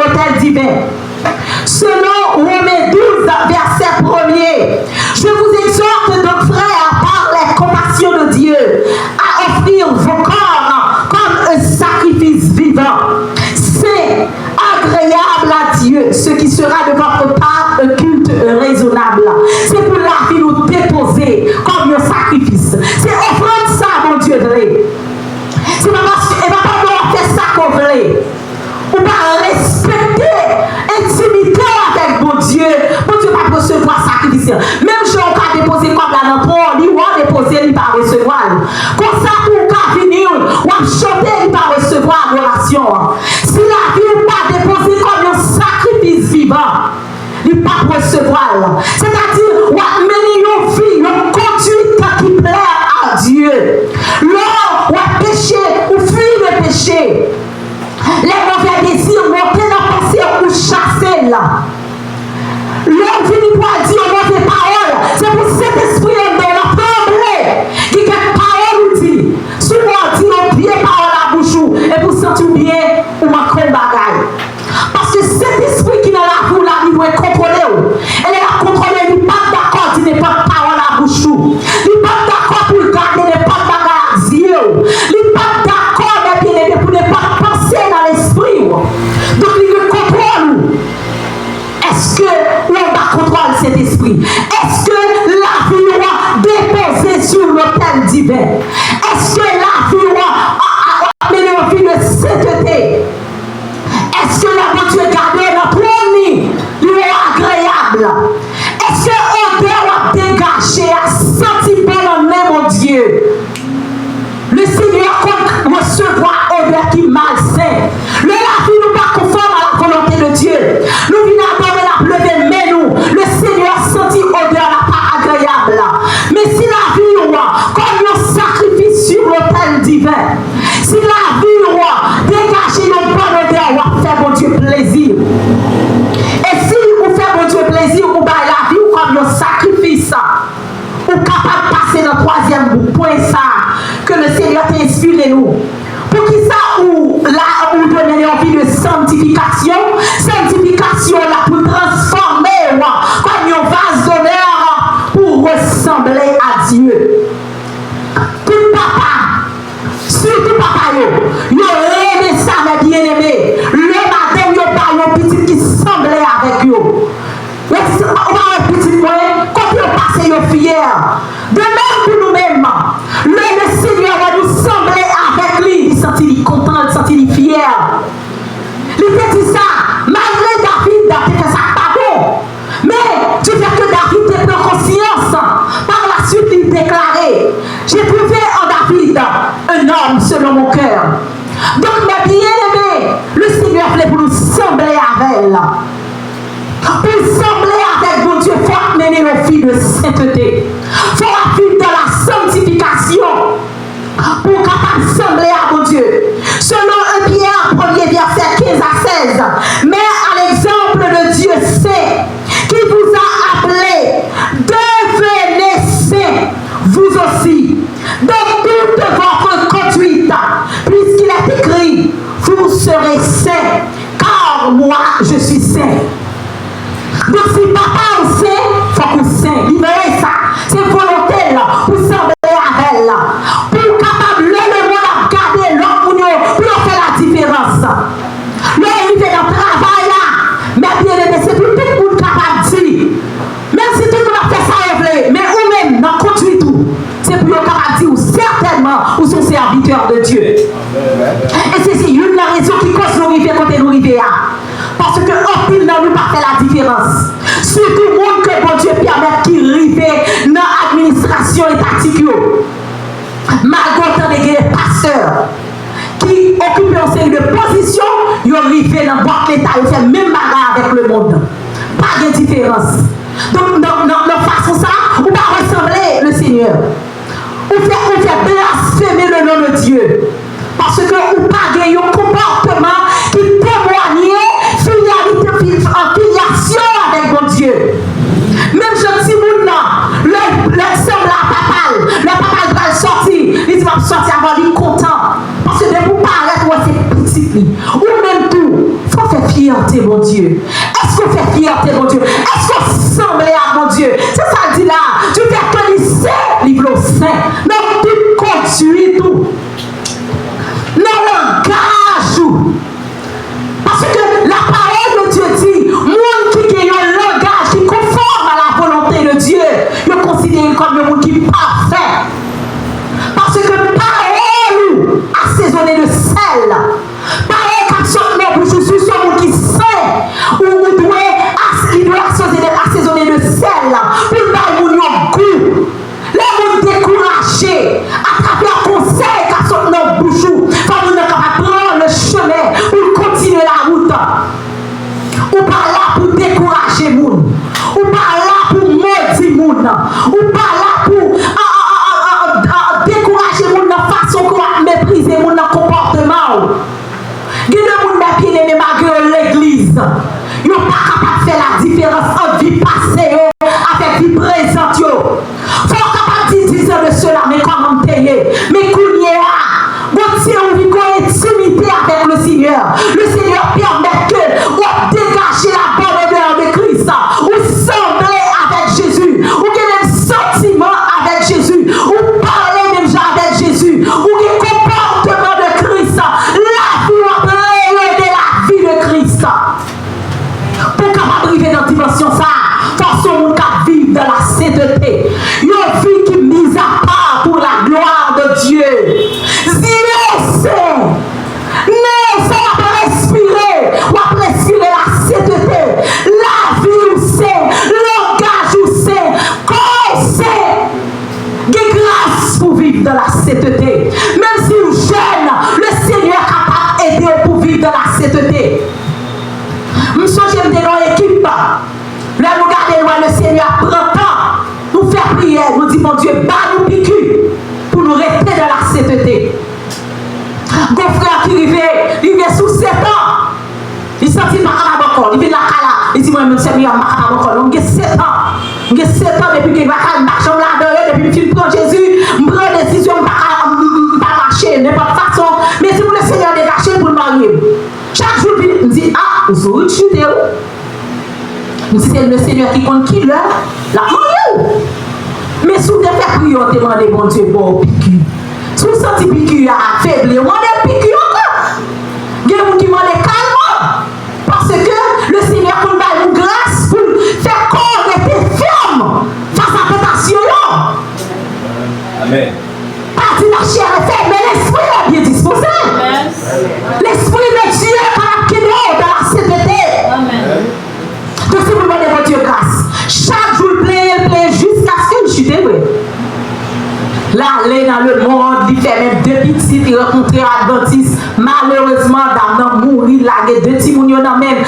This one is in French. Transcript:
l'autel divin. Selon Romains 12, verset 1er, je vous exhorte donc, frères, par les compassions de Dieu, à offrir vos corps comme un sacrifice vivant, saint, agréable à Dieu, ce qui sera de votre part un culte raisonnable. C'est pour la vie nous déposer comme un sacrifice. C'est offrande ça, mon Dieu. C'est pas nous faire ça qu'on veut. Ou pas respecter, intimité avec mon Dieu. Mon Dieu va recevoir sacrifice. Même si on va déposer comme la lampe, lui va déposer, il va recevoir. Comme ça, pour qu'on venir, on va chanter, il va recevoir adoration. Si la vie n'est pas déposée comme un sacrifice vivant, il va pas recevoir. C'est-à-dire, on va mener une vie, une conduite qui plaît à Dieu. Là, on va pécher, ou fuir le péché. Les mauvais désirs monter dans le passé ou chasser là. L'homme finit par dire mauvais paroles. C'est pour cet esprit de la trembler qui quelque parole nous dit. Souvent dit on bien parole à bouche et pour sentir bien ou manquer un bagage. Parce que cet esprit qui est là pour la vie doit contrôler. Elle est là contrôler, il n'est pas d'accord, il n'est pas parole à bouche. Il n'est pas d'accord pour garder, il n'est pas bagage à Dieu. Il n'est pas d'accord, mais bien aimé, pour ne pas penser dans l'esprit. Donc il contrôle. Est-ce que l'on va contrôler cet esprit? Est-ce que la vie va déposer sur l'autel divin? Est-ce que la vie va amener une vie de sainteté? Est-ce que la bonne Dieu garder notre lit lui est agréable? Est-ce que l'odeur va dégager à sentir bon en même mon Dieu? Le Seigneur compte recevoir odeur qui malsain. Le la vie nous pas conforme à la volonté de Dieu. Nous venons adorer la pleuve, mais nous, le Seigneur sentit odeur là pas agréable. Mais si la vie nous comme un sacrifice sur l'autel divin, si la vie nous dégager une bonne odeur, on va faire mon Dieu plaisir. Et si vous faites mon Dieu plaisir, vous baillez la vie comme un sacrifice. Ou capable de passer dans le troisième point ça que le Seigneur t'a inspiré nous. Pour qui ça ou là on donne envie de sanctification là pour transformer comme un vase d'honneur pour ressembler à Dieu. Tout papa, surtout papa yo aimé ça mes bien-aimés. Le matin yo pas un petit qui semblait avec yo. On va un petit point, quand on passe, on fier. De même pour nous-mêmes, le Seigneur va nous sembler avec lui. Il sentit content, il sentit fier. Il fait dit ça, malgré David, il fait ça pas bon. Mais du fait que David a pris conscience, par la suite il déclarait, j'ai trouvé en David un homme selon mon cœur. Donc mes bien-aimés, le Seigneur voulait pour nous sembler avec elle. Pour sembler avec mon Dieu, il faut mener nos filles de sainteté. Il faut vivre dans la sanctification pour capable sembler à mon Dieu. Selon 1 Pierre, 1er verset 15 à 16, mais à l'exemple de Dieu saint, qui vous a appelé, devenez saints, vous aussi, dans toute votre conduite, puisqu'il est écrit, vous serez saints, car moi je suis saint. Donc si papa est saint, il faut qu'on saint. Libérez ça. C'est volonté là. Pour sembler avec elle là. Pour capable le monde à garder l'autre pour faire la différence. Là, il fait dans le travail là. Mais bien aimé, c'est pour tout le monde capable de dire. Même si tout le monde a fait ça, mais ou même dans conduit tout. C'est pour le capable de dire certainement où sont serviteurs de Dieu. Et c'est une la raison qui cause nous arriver quand nous arrivons là. Parce que en pile dans nous pas fait la différence. Surtout le monde que bon Dieu permet qui arrive dans l'administration étatique. Malgré les pasteurs qui occupent une série de positions, ils arrivent dans boîte l'État, ils font même bagarre avec le monde. Pas de différence. Donc dans façon ça, on va ressembler le Seigneur. On fait blasphémer le nom de Dieu. Parce que on pas gagner un comportement qui témoigne en filiation avec mon Dieu. Même je dis le semble à papa va sortir, il va sortir avant, il est content. Parce que de vous paraître, c'est petit. Ou même tout, il faut faire fier fierté, mon Dieu? Est-ce qu'on fait fierté, mon Dieu? Est-ce qu'on semble à mon Dieu? C'est ça dit là. Tu fais que lycée, livre saint. Donc, tu conduis tout. Non, langage. Parce que la parole de Dieu dit, monde qui a un langage qui conforme à la volonté de Dieu, je considère comme le monde qui est parfait. Parce que parole assaisonnée de sel, parole qui a pour Jésus, ce monde qui sait, ou doit assaisonner de sel, pour le monde goût. Les gens découragés, à travers le conseil qui a sorti dans le bouchou, il faut nous prendre le chemin pour continuer la route. Ou pas là pour décourager les gens, ou pas là pour maudire les gens, ou pas là pour décourager les gens de la façon qu'on a méprisé les gens dans le comportement. Il y a des gens qui bien aimés malgré l'église. Ils ne sont pas capables de faire la différence entre vie passée avec vie présente. Il faut capable de dire de cela, mais comment payer? Mais qu'on y a, vous avez une intimité avec le Seigneur. Le Seigneur permet que vous dégagez la bonne odeur de Christ. Vous semblez avec Jésus. Vous avez un sentiment avec Jésus. Vous parlez même avec Jésus. Vous avez un comportement de Christ. La vie de la vie de Christ. Pour capable arriver dans la dimension ça, forçons-nous qu'à vivre dans la sainteté. Une vie qui est mise à part pour la gloire de Dieu. Mais ça va respirer, on va respirer la sainteté, la vie où c'est, le langage où c'est, quand c'est, des grâces pour vivre dans la sainteté. Même si vous jeune, le Seigneur est capable d'aider pour vivre dans la sainteté. Monsieur, j'aime dans l'équipe. Là, nous regardons le Seigneur prend temps, nous faire prière, nous dit mon Dieu, bat nous piqûre pour nous rester dans la sainteté. Mon frère qui vivait sous 7 ans, il sortit par la encore, il vient de la cala, il dit moi, je suis à ma encore, j'ai 7 ans. J'ai 7 ans depuis que je marche là-dedans, depuis que je prends Jésus, je prends une décision, je ne vais pas marcher, de n'importe façon, mais si vous le Seigneur dégager pour le marier. Chaque jour, il me dit, ah, vous êtes chuté. Si c'est le Seigneur qui compte qui là, la mariée. Mais si vous avez prié, on demande mon Dieu, bon, piqûre. Si vous sentez piqûre à faible, on demande piqûre encore. Il y a des gens qui demandent calmement. Parce que le Seigneur nous donne grâce pour faire qu'on reste ferme face à la tentation. Amen. Partie de la chair est faible, mais l'esprit est bien disposé. L'esprit de Dieu est capable dans la sainteté. Amen. Donc si vous demandez votre Dieu grâce, chaque jour plein jusqu'à ce que je chute. Là, aller dans le monde, il fait même 2 petites, il rencontre Adventiste. Malheureusement, dans le monde, il a 2 petits mounions dans même.